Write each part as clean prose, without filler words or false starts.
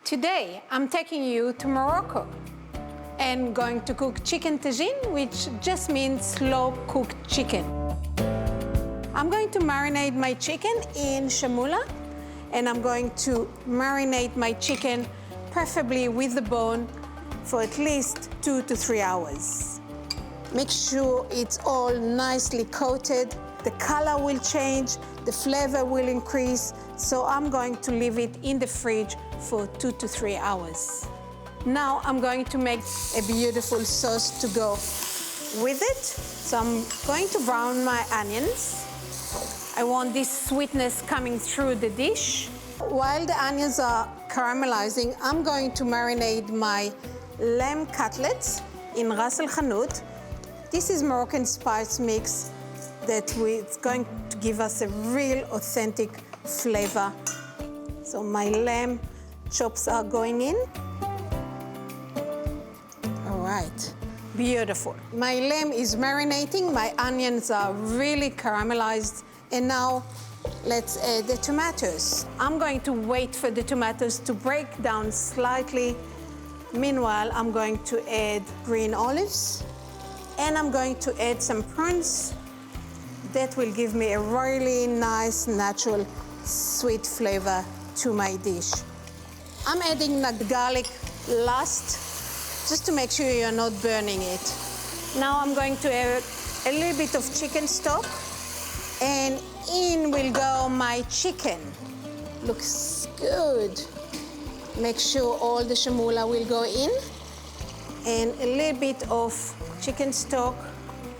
Today, I'm taking you to Morocco and going to cook chicken tagine, which just means slow-cooked chicken. I'm going to marinate my chicken in Chermoula, and I'm going to marinate my chicken, preferably with the bone, for at least 2 to 3 hours. Make sure it's all nicely coated. The color will change, the flavor will increase, so I'm going to leave it in the fridge for 2 to 3 hours. Now I'm going to make a beautiful sauce to go with it. So I'm going to brown my onions. I want this sweetness coming through the dish. While the onions are caramelizing, I'm going to marinate my lamb cutlets in ras el hanout. This is Moroccan spice mix that is going to give us a real authentic flavor. So my lamb chops are going in. All right, beautiful. My lamb is marinating, my onions are really caramelized, and now let's add the tomatoes. I'm going to wait for the tomatoes to break down slightly. Meanwhile, I'm going to add green olives, and I'm going to add some prunes. That will give me a really nice, natural, sweet flavor to my dish. I'm adding the garlic last, just to make sure you're not burning it. Now I'm going to add a little bit of chicken stock, and in will go my chicken. Looks good. Make sure all the chermoula will go in, and a little bit of chicken stock.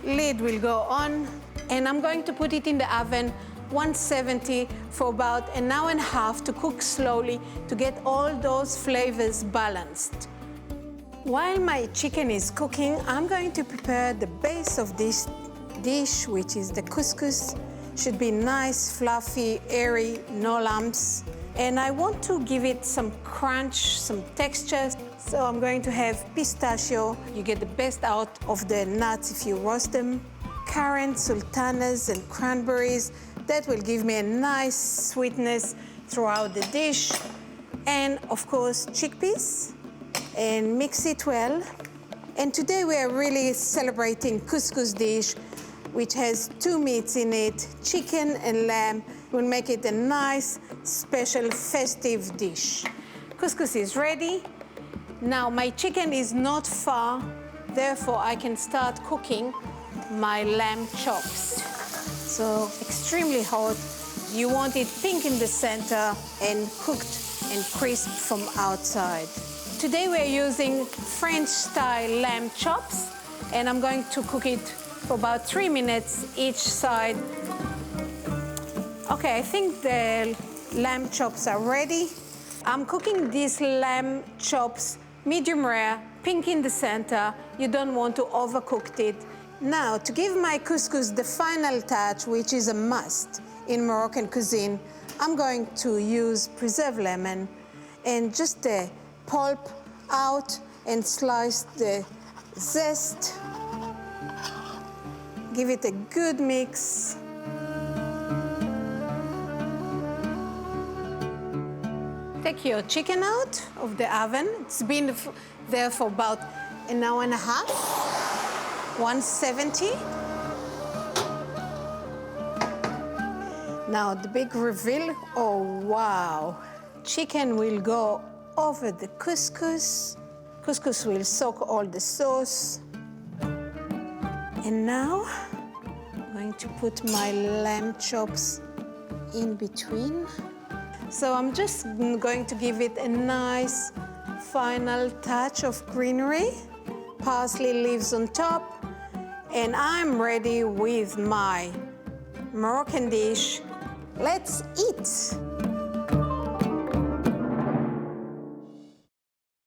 Lid will go on, and I'm going to put it in the oven 170 for about an hour and a half to cook slowly to get all those flavors balanced. While my chicken is cooking, I'm going to prepare the base of this dish, which is the couscous. Should be nice, fluffy, airy, no lumps. And I want to give it some crunch, some texture. So I'm going to have pistachio. You get the best out of the nuts if you roast them. Currants, sultanas, and cranberries. That will give me a nice sweetness throughout the dish. And of course, chickpeas, and mix it well. And today we are really celebrating couscous dish, which has 2 meats in it, chicken and lamb. We'll make it a nice, special, festive dish. Couscous is ready. Now my chicken is not far, therefore I can start cooking my lamb chops. So extremely hot. You want it pink in the center and cooked and crisp from outside. Today we're using French-style lamb chops, and I'm going to cook it for about 3 minutes each side. Okay, I think the lamb chops are ready. I'm cooking these lamb chops medium rare, pink in the center. You don't want to overcook it. Now, to give my couscous the final touch, which is a must in Moroccan cuisine, I'm going to use preserved lemon and just the pulp out and slice the zest. Give it a good mix. Take your chicken out of the oven. It's been there for about an hour and a half, 170. Now the big reveal, oh wow. Chicken will go over the couscous. Couscous will soak all the sauce. And now I'm going to put my lamb chops in between. So I'm just going to give it a nice final touch of greenery, parsley leaves on top, and I'm ready with my Moroccan dish. Let's eat.